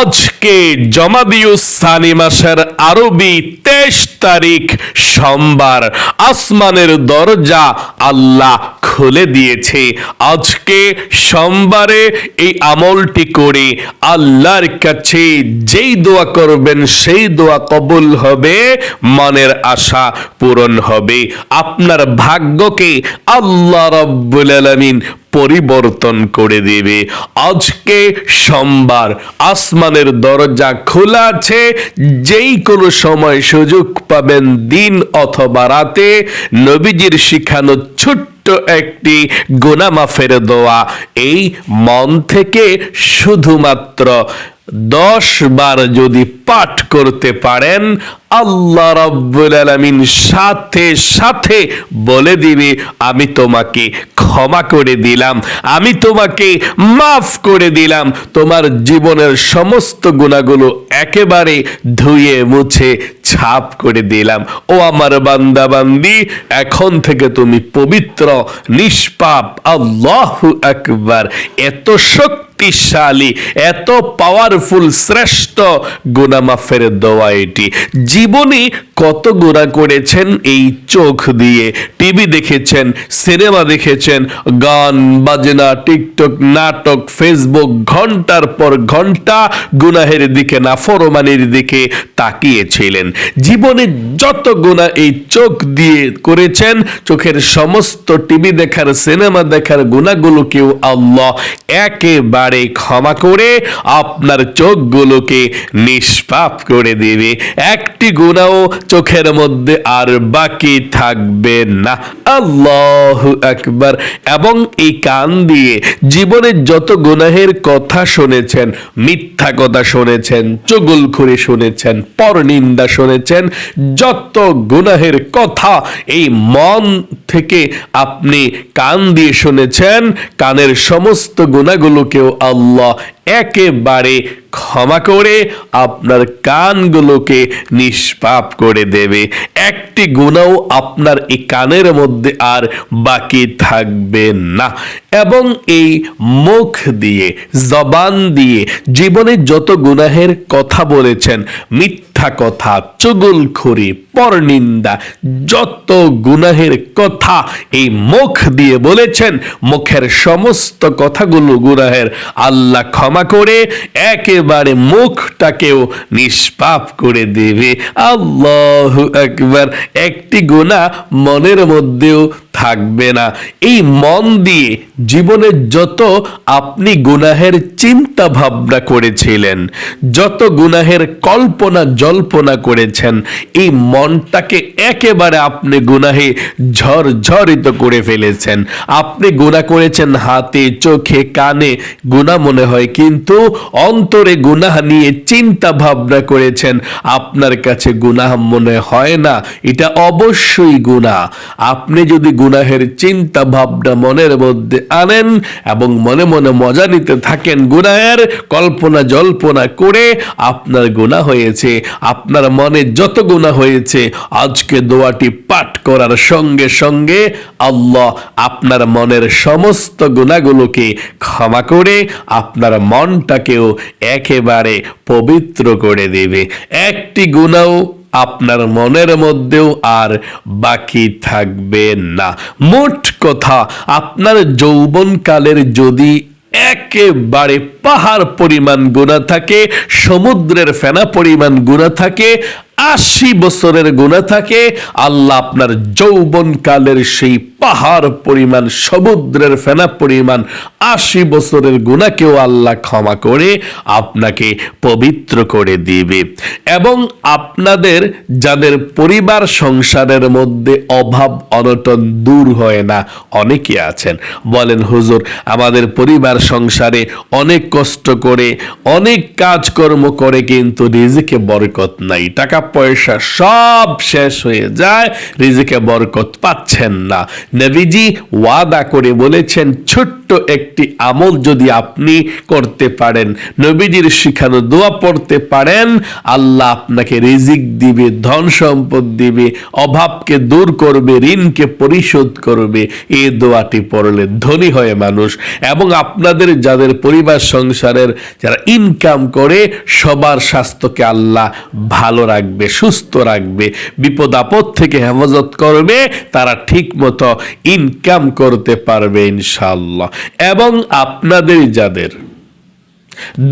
আজকে জমাদিউসানি মাসের আরবি 23 তারিখ সোমবার। আসমানের দরজা আল্লাহ খুলে দিয়েছে। আজকে সোমবারে এই আমলটি করে আল্লাহর কাছে যেই দোয়া করবেন সেই দোয়া কবুল হবে, মনের আশা পূরণ হবে। আপনার ভাগ্যকে আল্লাহ রাব্বুল আলামিন পরিবর্তন করে দেবে। আজকে সোমবার, আসমানের দরজা খোলা আছে। যেই কোনো সময় সুযোগ পাবেন, দিন অথবা রাতে, নবীজির শিখানো ছোট্ট একটি গুনাহ মাফের দোয়া এই মন থেকে শুধুমাত্র 10 বার যদি পাঠ করতে পারেন, আল্লাহ রাব্বুল আলামিন সাথে সাথে বলে দিবে, আমি তোমাকে ক্ষমা করে দিলাম, আমি তোমাকে মাফ করে দিলাম, তোমার জীবনের সমস্ত গুনাহগুলো একেবারে ধুয়ে মুছে ছাপ করে দিলাম। ও আমার বান্দা বান্দি, এখন থেকে তুমি পবিত্র, নিষ্পাপ। আল্লাহু আকবার। এত শক্তিশালী, এত পাওয়ারফুল, শ্রেষ্ঠ গুনাহ মাফের দোয়া এটি। জীবনে কত গুনাহ করেছেন এই চোখ দিয়ে, টিভি দেখেছেন, সিনেমা দেখেছেন, গান বাজনা, টিকটক, নাটক, ফেসবুক, ঘন্টার পর ঘন্টা গুনাহের দিকে, নাফরমানির দিকে তাকিয়েছিলেন। জীবনে যত গুনাহ এই চোখ দিয়ে করেছেন, চোখের সমস্ত টিভি দেখার, সিনেমা দেখার গুনাহগুলোকেও আল্লাহ একেবারে ক্ষমা করে আপনার চোখগুলোকে নিষ্পাপ করে দেবে। একটি গুনাহও চোখের মধ্যে আর বাকি থাকবে না। আল্লাহু আকবার। এবং এই কান দিয়ে জীবনে যত গুনাহের কথা শুনেছেন, মিথ্যা কথা শুনেছেন, চুগলখড়ি শুনেছেন, পরনিন্দা শুনেছেন, যত গুনাহের কথা এই মন থেকে আপনি কান দিয়ে শুনেছেন, কানের সমস্ত গুনাহগুলোকেও আল্লাহ একেবারে ক্ষমা করে আপনার কানগুলোকে নিষ্পাপ করে দেবে। একটি গুনাহ আপনার এই কানের মধ্যে আর বাকি থাকবে না। এবং এই মুখ দিয়ে, জবান দিয়ে জীবনে যত গুনাহের কথা বলেছেন, মিথ্যা কথা, চুগলখড়ি, পরনিন্দা, যত গুনাহের কথা এই মুখ দিয়ে বলেছেন, মুখের সমস্ত কথাগুলো গুনাহের, আল্লাহ ক্ষমা করে একেবারে মুখটাকেও নিষ্পাপ করে দেবে। আল্লাহু আকবার। একটি গুনাহ মনের মধ্যেও থাকবে না। এই মন দিয়ে জীবনে যত আপনি গুনাহের চিন্তা ভাবনা করেছিলেন, যত গুনাহের কল্পনা জল্পনা করেছেন, এই মনটাকে একেবারে আপনি গুনাহে ঝরঝরিত করে ফেলেছেন। আপনি গুনাহ করেছেন হাতে, চোখে, কানে গুনাহ মনে হয়, কিন্তু অন্তরে গুনাহ নিয়ে চিন্তা ভাবনা করেছেন, আপনার কাছে গুনাহ মনে হয় না। এটা অবশ্যই গুনাহ। আপনি যদি গুনাহের চিন্তা ভাবনা মনের মধ্যে আনেন এবং মনে মনে মজা নিতে থাকেন, গুনাহের কল্পনা জল্পনা করে, আপনার গুনাহ হয়েছে। আপনার মনে যত গুনাহ হয়েছে, আজকে দোয়াটি পাঠ করার সঙ্গে সঙ্গে আল্লাহ আপনার মনের সমস্ত গুনাহগুলোকে ক্ষমা করে আপনার মনটাকেও একেবারে পবিত্র করে দেবে। একটি গুনাহ আপনার মনের মধ্যেও আর বাকি থাকবে না। মোট কথা, আপনার যৌবনকালের যদি একেবারে পাহাড় পরিমাণ গুনাহ থাকে, সমুদ্রের ফেনা পরিমাণ গুনাহ থাকে, 80 বছরের গুনাহ থাকে, আল্লাহ আপনার যৌবনকালের সেই পাহাড় পরিমাণ, সমুদ্রের ফেনা পরিমাণ 80 বছরের গুনাহকেও আল্লাহ ক্ষমা করে আপনাকে পবিত্র করে দিবে। এবং আপনাদের যাদের পরিবার সংসারের মধ্যে অভাব অনটন দূর হয় না, অনেকে আছেন বলেন, হুজুর আমাদের পরিবার সংসারে অনেক কষ্ট করে, অনেক কাজকর্ম করে, কিন্তু রিজিকে বরকত নাই, টাকা পয়সা সব শেষ হয়ে যায়, রিজিকে বরকত পাচ্ছেন না। নবীজি ওয়াদা করে বলেছেন, ছোট্ট একটি আমল যদি আপনি করতে পারেন, নবীজির শিখানো দোয়া পড়তে পারেন, আল্লাহ আপনাকে রিজিক দিবে, ধন সম্পদ দিবে, অভাবকে দূর করবে, ঋণকে পরিশোধ করবে। এই দোয়াটি পড়লে ধনী হয় মানুষ। এবং আপনাদের যাদের পরিবার সংসারের যারা ইনকাম করে, সবার স্বাস্থ্যকে আল্লাহ ভালো রাখবে, সুস্থ রাখবে, বিপদ আপদ থেকে হেফাজত করবে, তারা ঠিক মতো ইনকাম করতে পারবে ইনশাআল্লাহ। এবং আপনাদের যাদের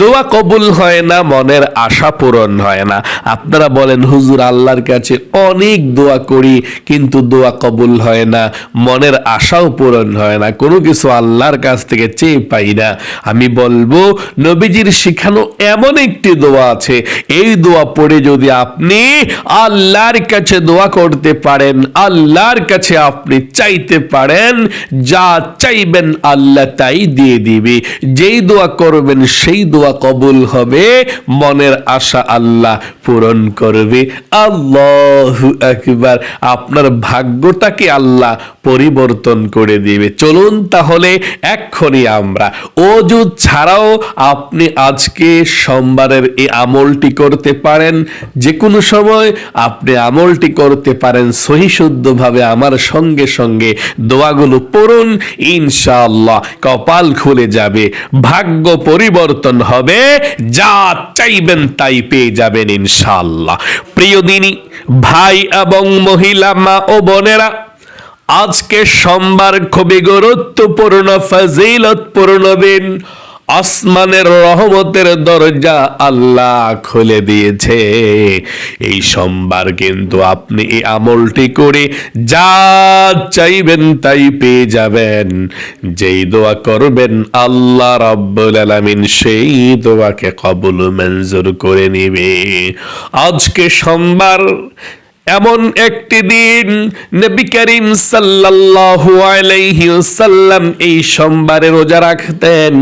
দোয়া কবুল হয় না, মনের আশা পূরণ হয় না, আপনারা বলেন হুজুর আল্লাহর কাছে অনেক দোয়া করি কিন্তু দোয়া কবুল হয় না, মনের আশাও পূরণ হয় না, কোনো কিছু আল্লাহর কাছ থেকে চেয়ে পাই না। আমি বলবো নবীজির শিখানো এমন একটি দোয়া আছে, এই দোয়া পড়ে যদি আপনি আল্লাহর কাছে দোয়া করতে পারেন, আল্লাহর কাছে আপনি চাইতে পারেন, যা চাইবেন আল্লাহ তাই দিয়ে দিবে। যেই দোয়া করবেন সেই দোয়া কবুল হবে, মনের আশা আল্লাহ পূরণ করবে। আল্লাহু আকবার। আপনার ভাগ্যটাকে আল্লাহ পরিবর্তন করে দিবে। চলুন তাহলে এক্ষুনি আমরা ওযু ছাড়াও আপনি আজকে সোমবারের এই আমলটি করতে পারেন, যে কোনো সময় আপনি আমলটি করতে পারেন। সহি শুদ্ধভাবে আমার সঙ্গে সঙ্গে দোয়াগুলো পড়ুন, ইনশাআল্লাহ কপাল খুলে যাবে, ভাগ্য পরিবর্তন হবে, যা চাইবেন তাই পেয়ে যাবেন ইনশাআল্লাহ। প্রিয় দিনী ভাই এবং মহিলা, মা ও বোনেরা, আজকে সোমবার খুবই গুরুত্বপূর্ণ ফজিলতপূর্ণ দিন। আসমানের রহমতের দরজা আল্লাহ খুলে দিয়েছে। এই সোমবার কিন্তু আপনি এই আমলটি করে যা চাইবেন তাই পেয়ে যাবেন। যেই দোয়া করবেন আল্লাহ রাব্বুল আলামিন সেই দোয়াকে কবুল মঞ্জুর করে নেবে। আজকে সোমবার এমন একটি দিন, নবী করিম সাল্লাল্লাহু আলাইহি ওয়াসাল্লাম এই সোমবারে রোজা রাখতেন।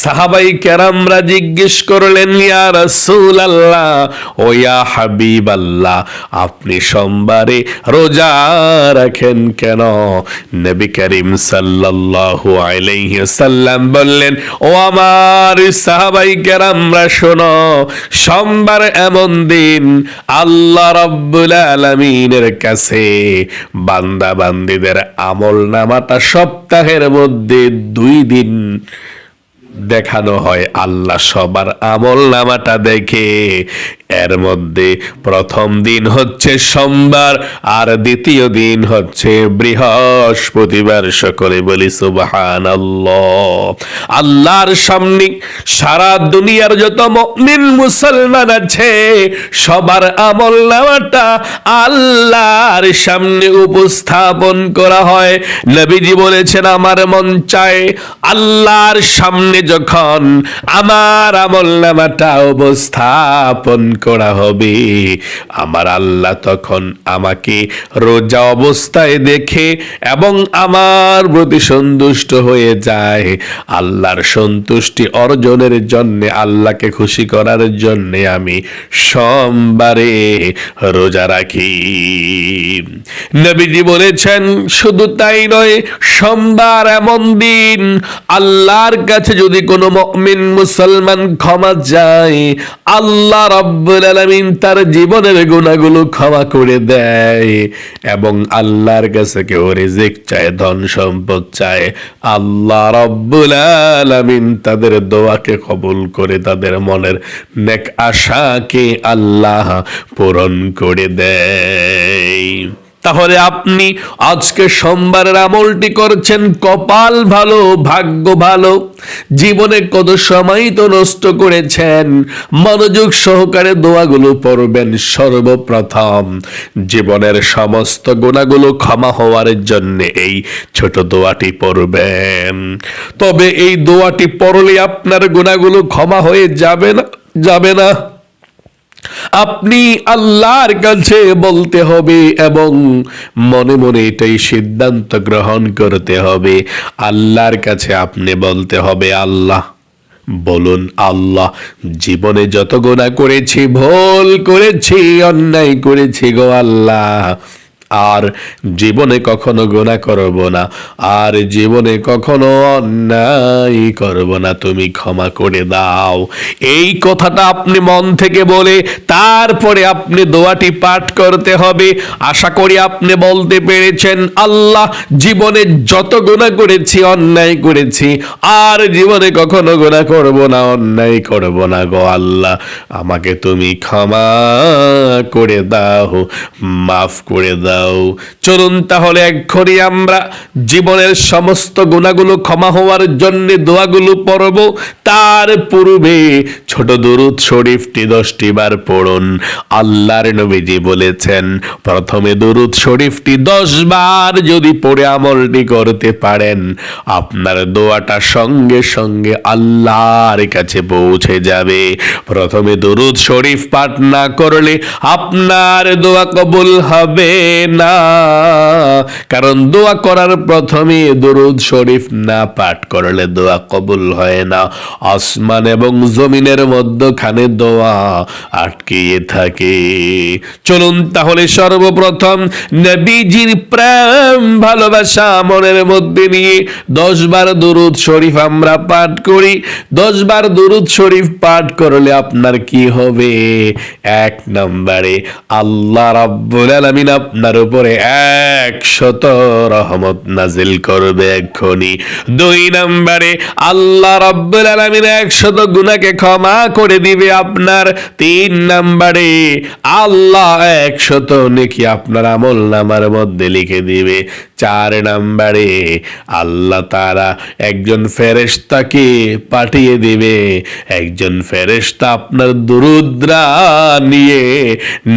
সাহাবাই কেরামরা জিজ্ঞেস করলেন, ইয়া রাসূলুল্লাহ, ও ইয়া হাবিবাল্লাহ, আপনি সোমবারে রোজা রাখেন কেন? নবী করিম সাল্লাল্লাহু আলাইহি ওয়াসাল্লাম বললেন, ও আমার সাহাবাই কেরামরা শোনো, সোমবার এমন দিন আল্লাহ রাব্বুল আলামিনের কাছে বান্দা বান্দীদের আমল নামাটা সপ্তাহের মধ্যে 2 দিন দেখানো হয়। আল্লাহ সবার আমল নামাটা দেখে, এর মধ্যে প্রথম দিন হচ্ছে সোমবার আর দ্বিতীয় দিন হচ্ছে বৃহস্পতিবার। সকলে বলি সুবহানাল্লাহ। আল্লাহর সামনে সারা দুনিয়ার যত মুমিন মুসলমান আছে, সবার আমল নামাটা আল্লাহর সামনে উপস্থাপন করা হয়। নবীজি বলেছেন, আমার মন চায় আল্লাহর সামনে যখন আমার আমল নামাটা উপস্থাপন করা হবে, আমার আল্লাহ তখন আমাকে রোজা অবস্থায় দেখে এবং আমার প্রতি সন্তুষ্ট হয়ে যায়। আল্লাহর সন্তুষ্টি অর্জনের জন্য, আল্লাহকে খুশি করার জন্য আমি সোমবারে রোজা রাখি। নবীজি বলেছেন, শুধু তাই নয়, সোমবার এমন দিন আল্লাহর কাছে যদি কোনো মুমিন মুসলমান ক্ষমা চায়, আল্লাহ রাব্বুল আলামিন তার জীবনের গুনাহগুলো ক্ষমা করে দেয়। এবং আল্লাহর কাছে কেউ রিজিক চায়, ধন সম্পদ চায়, আল্লাহ রাব্বুল আলামিন তাদের দোয়াকে কবুল করে তাদের মনের নেক আশাকে আল্লাহ পূরণ করে দেয়। তাহলে আপনি আজকে সোমবারের আমলটি করছেন, কপাল ভালো, ভাগ্য ভালো। জীবনে কত সময় তো নষ্ট করেছেন, মনোযোগ সহকারে দোয়াগুলো পড়বেন। সর্বপ্রথম জীবনের সমস্ত গুনাহগুলো ক্ষমা হওয়ার জন্য এই ছোট দোয়াটি পড়বেন। তবে এই দোয়াটি পড়লে আপনার গুনাহগুলো ক্ষমা হয়ে যাবে না। আপনি আল্লাহর কাছে বলতে হবে এবং মনে মনে এটাই সিদ্ধান্ত গ্রহণ করতে হবে। আল্লাহর কাছে আপনি বলতে হবে, আল্লাহ বলুন, আল্লাহ, জীবনে যত গুনাহ করেছি, ভুল করেছি, অন্যায় করেছি গো আল্লাহ, আর জীবনে কখনো গুনাহ করব না, আর জীবনে কখনো অন্যায় করব না, তুমি ক্ষমা করে দাও। এই কথাটা আপনি মন থেকে বলে তারপরে আপনি দোয়াটি পাঠ করতে হবে। আশা করি আপনি বলতে পেরেছেন, আল্লাহ, জীবনে যত গুনাহ করেছি, অন্যায় করেছি, আর জীবনে কখনো গুনাহ করব না, অন্যায় করব না গো আল্লাহ, আমাকে তুমি ক্ষমা করে দাও, মাফ করে দাও। চলুন তাহলে এক্ষুনি আমরা জীবনের সমস্ত গুনাহগুলো ক্ষমা হওয়ার জন্য দোয়াগুলো পড়ব। তার পূর্বে ছোট দরুদ শরীফটি 10টি বার পড়ুন। আল্লাহর নবীজি বলেছেন, প্রথমে দরুদ শরীফটি 10 বার যদি পড়ে আমলটি করতে পারেন, আপনার দোয়াটা সঙ্গে সঙ্গে আল্লাহর কাছে পৌঁছে যাবে। প্রথমে দরুদ শরীফ পাঠ না করলে আপনার দোয়া কবুল হবে না, কারণ দোয়া করার প্রথমে দরুদ শরীফ না পাঠ করলে দোয়া কবুল হয় না। আসমান এবং জমিনের মধ্যখানে দোয়া আটকিয়ে থাকে। চলুন তাহলে সর্বপ্রথম নবীজির প্রেম ভালোবাসা মনের মধ্যে নিয়ে 10 বার দরুদ শরীফ আমরা পাঠ করি। 10 বার দরুদ শরীফ পাঠ করলে আপনার কি হবে? 1 নম্বরে আল্লাহ রাব্বুল আলামিন আপনার উপরে 100 রহমত নাজিল করবে এক্ষুনি। 2 নম্বরে আল্লাহ রাব্বুল আলামিন 100 গুনাহকে ক্ষমা করে দিবে আপনার। 3 নম্বরে আল্লাহ 100 নেকি আপনার আমলনামার মধ্যে লিখে দিবে। 4 নম্বরে আল্লাহ তাআলা একজন ফেরেশতাকে পাঠিয়ে দিবে। একজন ফেরেশতা আপনার দুরুদরা নিয়ে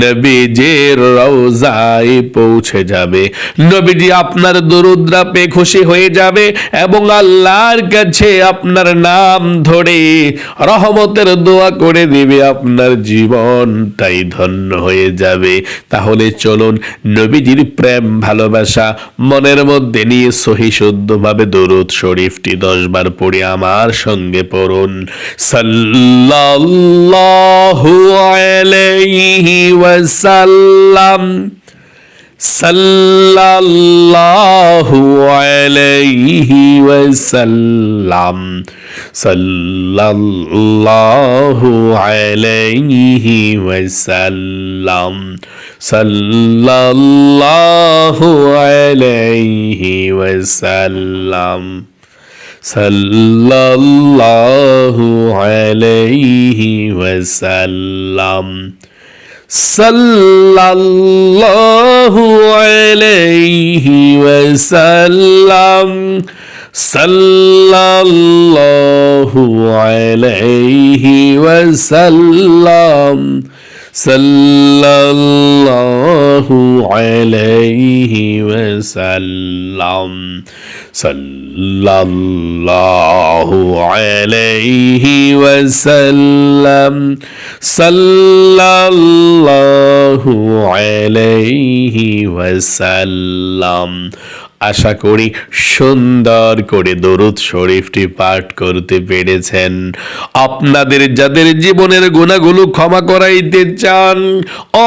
নবীজির রওজায় পৌঁছে যাবে। নবীজি আপনার দুরুদরা পেয়ে খুশি হয়ে যাবে এবং আল্লাহর কাছে আপনার নাম ধরে রহমতের দোয়া করে দিবে। আপনার জীবনটাই ধন্য হয়ে যাবে। তাহলে চলুন নবীজির প্রেম ভালোবাসা মনের মধ্যে নিয়ে সহি শুদ্ধভাবে দরুদ শরীফটি 10 বার পড়ে আমার সঙ্গে পড়ুন। সাল্লাল্লাহু আলাইহি ওয়াসাল্লাম, সাল্লাল্লাহু আলাইহি ওয়াসাল্লাম, সাল্লাল্লাহু আলাইহি ওয়াসাল্লাম, সাল্লাল্লাহু আলাইহি ওয়াসাল্লাম, সাল্লাল্লাহু আলাইহি ওয়াসাল্লাম, সাল্লাল্লাহু আলাইহি ওয়াসাল্লাম, সাল্লাল্লাহু আলাইহি ওয়াসাল্লাম, সাল্লাল্লাহু আলাইহি ওয়াসাল্লাম, সাল্লাল্লাহু আলাইহি ওয়াসাল্লাম, সাল্লাল্লাহু আলাইহি ওয়াসাল্লাম। আশা করি সুন্দর করে দরুদ শরীফটি পাঠ করতে পেরেছেন। আপনাদের যাদের জীবনের গুনাহগুলো ক্ষমা করাইতে চান,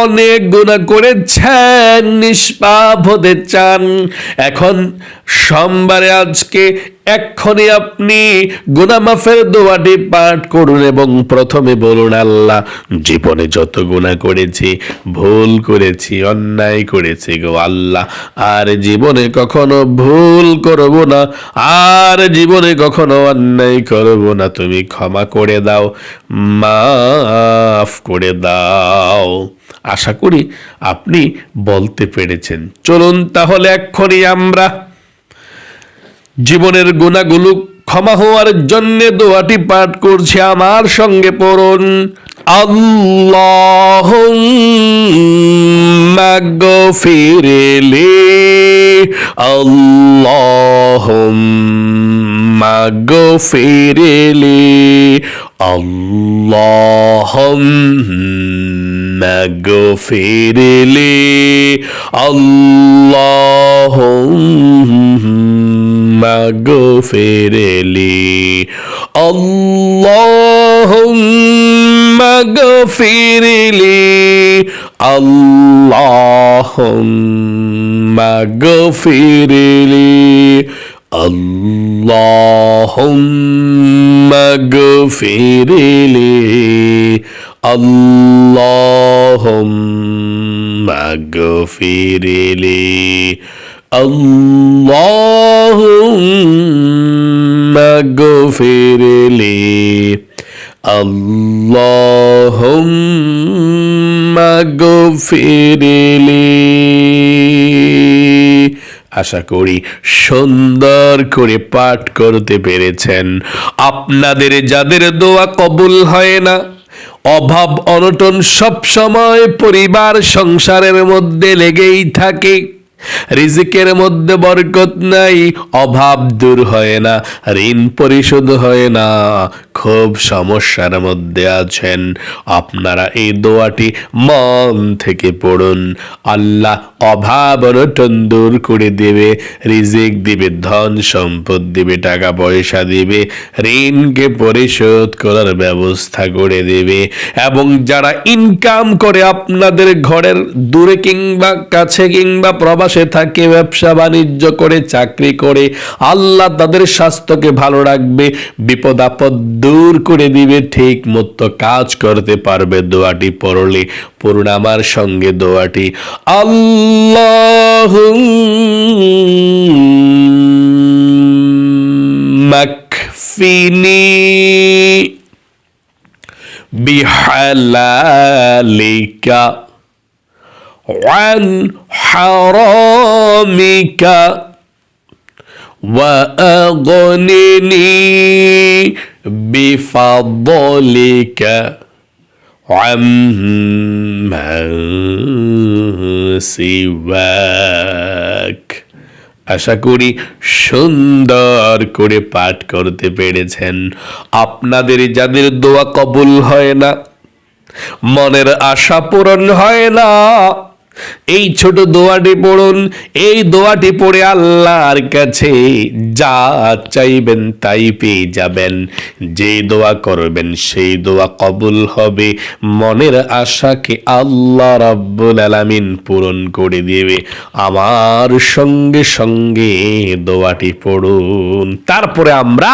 অনেক গুনাহ করেছেন, নিষ্পাপ হতে চান, এখন সোমবারে আজকে এক্ষুনি আপনি গুনাহ মাফের দোয়াটি পাঠ করুন এবং প্রথমে বলুন, আল্লাহ, জীবনে যত গুনাহ করেছি, ভুল করেছি, অন্যায় করেছি গো আল্লাহ, আর জীবনে কখনো ভুল করব না, আর জীবনে কখনো অন্যায় করব না, তুমি ক্ষমা করে দাও, মাফ করে দাও। আশা করি আপনি বলতে পেরেছেন। চলুন তাহলে এক্ষুনি আমরা জীবনের গুনাহগুলো ক্ষমা হওয়ার জন্য দোয়াটি পাঠ করছি, আমার সঙ্গে পড়ুন। আল্লাহুম্মা গফিরলি, আল্লাহুম্মা গফিরলি, আল্লাহুম্মা গফিরলি, আল্লাহুম্মা اغفر لي اللهم اغفر لي اللهم اغفر لي اللهم اغفر لي اللهم اغفر لي اللهم اغفر لي اللهم اغفر لي। আশা করি সুন্দর করে পাঠ করতে পেরেছেন। আপনাদের যাদের দোয়া কবুল হয় না, অভাব অনটন সব সময় পরিবার সংসারের মধ্যে লেগেই থাকে, রিজিকের মধ্যে বরকত নাই, অভাব দূর হয় না, ঋণ পরিশোধ হয় না, খুব সমস্যার মধ্যে আছেন, আপনারা এই দোয়াটি মন থেকে পড়ুন। আল্লাহ অভাব অনটন দূর করে দেবে, রিজিক দিবে, ধন সম্পদ দিবে, টাকা পয়সা দিবে, ঋণকে পরিশোধ করার ব্যবস্থা করে দেবে। এবং যারা ইনকাম করে আপনাদের ঘরের দূরে কিংবা কাছে কিংবা প্রবাসে থাকে, ব্যবসা বাণিজ্য করে, চাকরি করে, আল্লাহ তাদের স্বাস্থ্যকে ভালো রাখবে, বিপদ আপদ দূর করে দিবে, ঠিক মতো কাজ করতে পারবে দোয়াটি পড়লে। পড়ুন আমার সঙ্গে দোয়াটি। আল্লাহুম্মা কফিনি বিহালালিকা عن حرامك وأغنني بفضلك عمن سواك। আশা করি সুন্দর করে পাঠ করতে পেরেছেন। আপনাদের যাদের দোয়া কবুল হয় না, মনের আশা পূরণ হয় না, এই ছোট দোয়াটি পড়ুন। এই দোয়াটি পড়ে আল্লাহর কাছে যা চাইবেন তাই পেয়ে যাবেন। যে দোয়া করবেন সেই দোয়া কবুল হবে। মনের আশাকে আল্লাহ রাব্বুল আলামিন পূরণ করে দেবে। আমার সঙ্গে সঙ্গে দোয়াটি পড়ুন, তারপরে আমরা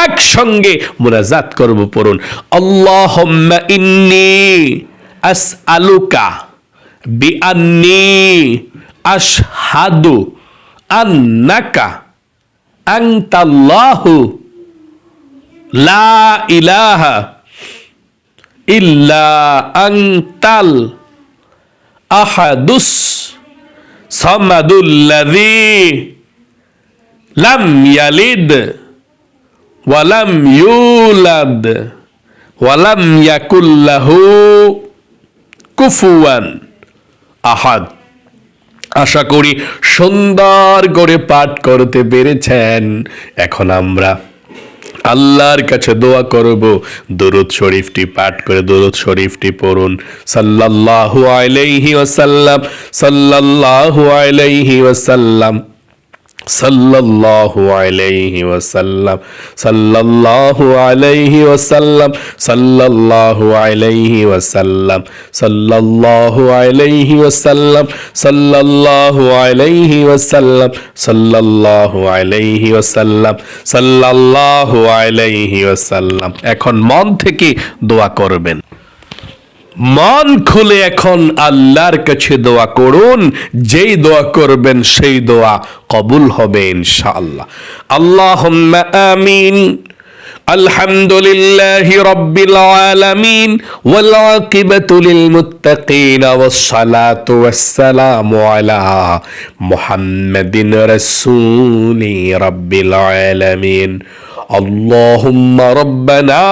একসঙ্গে মুনাজাত করব। পড়ুন, আল্লাহুম্মা ইন্নী আসআলুকা বিআন্নী আশহাদু আন্নাকা আনতাল্লাহু লা ইলাহা ইল্লা আনতাল আহাদুস সামাদুল্লাযী লাম ইয়ালিদ ওয়া লাম ইউলাদ ওয়া লাম ইয়াকুল লাহু কুফুয়ান আহাদ। আশা করি সুন্দর করে পাঠ করতে পেরেছেন। এখন আমরা আল্লাহর কাছে দোয়া করব। দরুদ শরীফটি পাঠ করে দরুদ শরীফটি পড়ুন। সাল্লাল্লাহু আলাইহি ওয়াসাল্লাম, সাল্লাল্লাহু আলাইহি ওয়াসাল্লাম, সাল্লাল্লাহু আলাইহি ওয়াসাল্লাম, সাল্লাল্লাহু আলাইহি ওয়াসাল্লাম, সাল্লাল্লাহু আলাইহি ওয়াসাল্লাম, সাল্লাল্লাহু আলাইহি ওয়াসাল্লাম, সাল্লাল্লাহু আলাইহি ওয়াসাল্লাম, সাল্লাল্লাহু আলাইহি ওয়াসাল্লাম, সাল্লাল্লাহু আলাইহি ওয়াসাল্লাম। এখন মন থেকে দোয়া করবেন। মন খুলে এখন আল্লাহর কাছে দোয়া করুন। যেই দোয়া করবেন সেই দোয়া কবুল হবে ইনশাআল্লাহ। আল্লাহুম্মা আমিন। আলহামদুলিল্লাহি রাব্বিল আলামিন ওয়াল আকিবাতু লিল মুত্তাকিন ওয়াস সালাতু ওয়াস সালামু আলা মুহাম্মাদিন রাসূলি রাব্বিল আলামিন। اللهم ربنا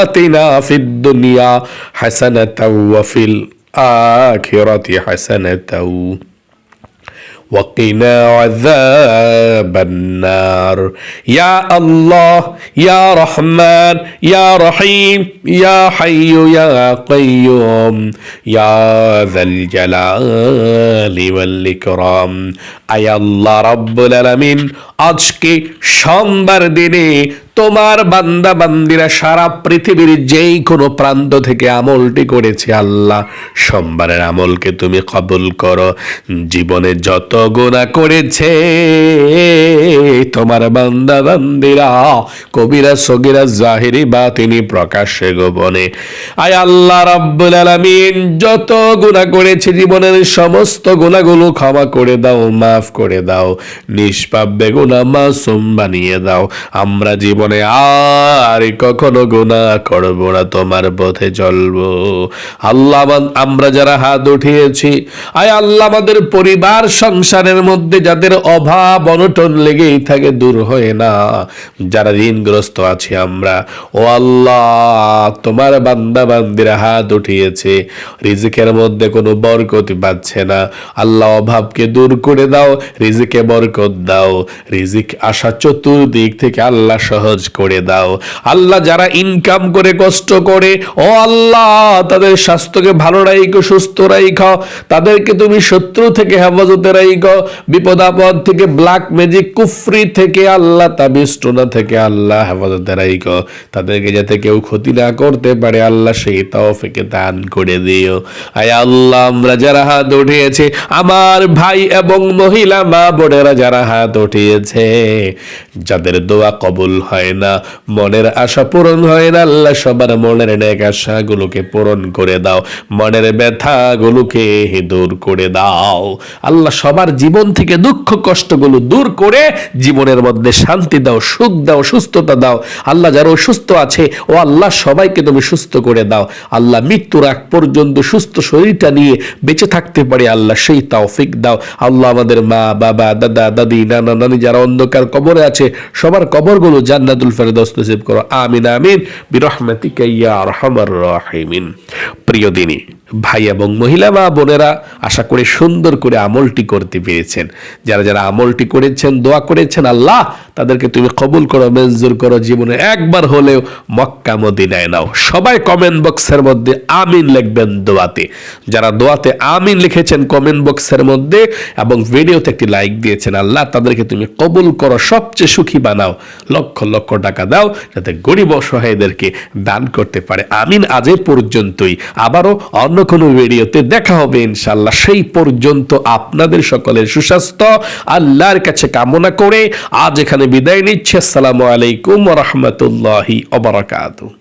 آتنا في الدنيا حسنة وفي الآخرة حسنة وقنا عذاب النار يا الله يا رحمن يا رحيم يا حي يا قيوم يا ذا الجلال والإكرام আয় আল্লাহ রাব্বুল আলামিন, আজকে সোমবার দিনে তোমার বান্দা বান্দিরা সারা পৃথিবীর যেই কোনো প্রান্ত থেকে আমলটি করেছে আল্লাহ, সোমবারের আমলকে তুমি কবুল করো। জীবনে যত গুনাহ করেছে তোমার বান্দা বান্দিরা, কবিরা সগীরা জাহিরি বাতিনি প্রকাশ্যে গোপনে, আয় আল্লাহ রাব্বুল আলামিন যত গুনাহ করেছে জীবনের সমস্ত গুনাহগুলো ক্ষমা করে দাও, মাফ করে দাও, নিষ্পাপ বেগুনাহ মাসুম বানিয়ে দাও। আমরা জীবনে আর কখনো গুনাহ করব না, তোমার পথে চলবো। আল্লাহ আমরা যারা হাত উঠিয়েছি, আয় আল্লাহ আমাদের পরিবার সংসারের মধ্যে যাদের অভাব অনটন লেগেই থাকে দূর হয় না, যারা ঋণগ্রস্ত আছে আমরা, ও আল্লাহ তোমার বান্দা বান্দিরা হাত উঠিয়েছে, রিজিকের মধ্যে কোনো বরকত পাচ্ছে না, আল্লাহ অভাবকে দূর করে দাও, রিজিকে বরকত দাও, রিজিক আসা চতুর্দিক থেকে আল্লাহ সহজ করে দাও। আল্লাহ যারা ইনকাম করে কষ্ট করে, ও আল্লাহ তাদের স্বাস্থ্যকে ভালো রাখো, সুস্থ রাখো, তাদেরকে তুমি শত্রু থেকে হেফাজতে রাখো, বিপদ আপদ থেকে, ব্ল্যাক ম্যাজিক কুফরি থেকে আল্লাহ, তাবিজ টোনা থেকে আল্লাহ হেফাজতে রাখো, তাদেরকে যাতে কেউ ক্ষতি না করতে পারে আল্লাহ সেই তৌফিক দান করে দিও। আয় আল্লাহ আমরা যারা হাত উঠিয়েছে, আমার ভাই এবং মহিলা মা বোনেরা যারা হাত উঠিয়েছে, যাদের দোয়া কবুল হয় না, মনের আশা পূরণ হয় না, আল্লাহ সবার মনের নেক আশাগুলোকে পূরণ করে দাও, মনের ব্যথাগুলোকে দূর করে দাও। আল্লাহ সবার জীবন থেকে দুঃখ কষ্টগুলো দূর করে জীবনের মধ্যে শান্তি দাও, সুখ দাও, সুস্থতা দাও। আল্লাহ যারা অসুস্থ আছে, ও আল্লাহ সবাইকে তুমি সুস্থ করে দাও। আল্লাহ মৃত্যুর আগ পর্যন্ত সুস্থ শরীরটা নিয়ে বেঁচে থাকতে পারে আল্লাহ সেই তৌফিক দাও। আল্লাহ আমাদের মা বাবা দাদা দাদি নানা নানি যারা অন্ধকার কবরে আছে সবার কবরগুলো জান্নাতুল ফেরদৌস নসিব করো, আমিন আমিন বিরহমাতিকা ইয়া আরহামার রাহিমিন। প্রিয় দিনী ভাই এবং মহিলা মা বোনেরা, আশা করি সুন্দর করে আমলটি করতে পেরেছেন। যারা যারা আমলটি করেছেন, দোয়া করেছেন, আল্লাহ তাদেরকে তুমি কবুল করো, মঞ্জুর করো, জীবনে একবার হলেও মক্কা মদিনায় নাও। সবাই কমেন্ট বক্সের মধ্যে আমিন লিখবেন দোয়াতে। যারা দোয়াতে আমিন লিখেছেন কমেন্ট বক্সের মধ্যে এবং ভিডিওতে একটি লাইক দিয়েছেন, আল্লাহ তাদেরকে তুমি কবুল করো, সবচেয়ে সুখী বানাও, লক্ষ লক্ষ টাকা দাও যাতে গরিব অসহায়দেরকে দান করতে পারে। আমিন। আজ এ পর্যন্তই, আবারও অন্য কোনো ভিডিওতে দেখা হবে ইনশাআল্লাহ। সেই পর্যন্ত আপনাদের সকলের সুস্বাস্থ্য আল্লাহর কাছে কামনা করে আজ এখানে বিদায় নিচ্ছি। আসসালামু আলাইকুম ওয়া রাহমাতুল্লাহি ওয়া বারাকাতুহু।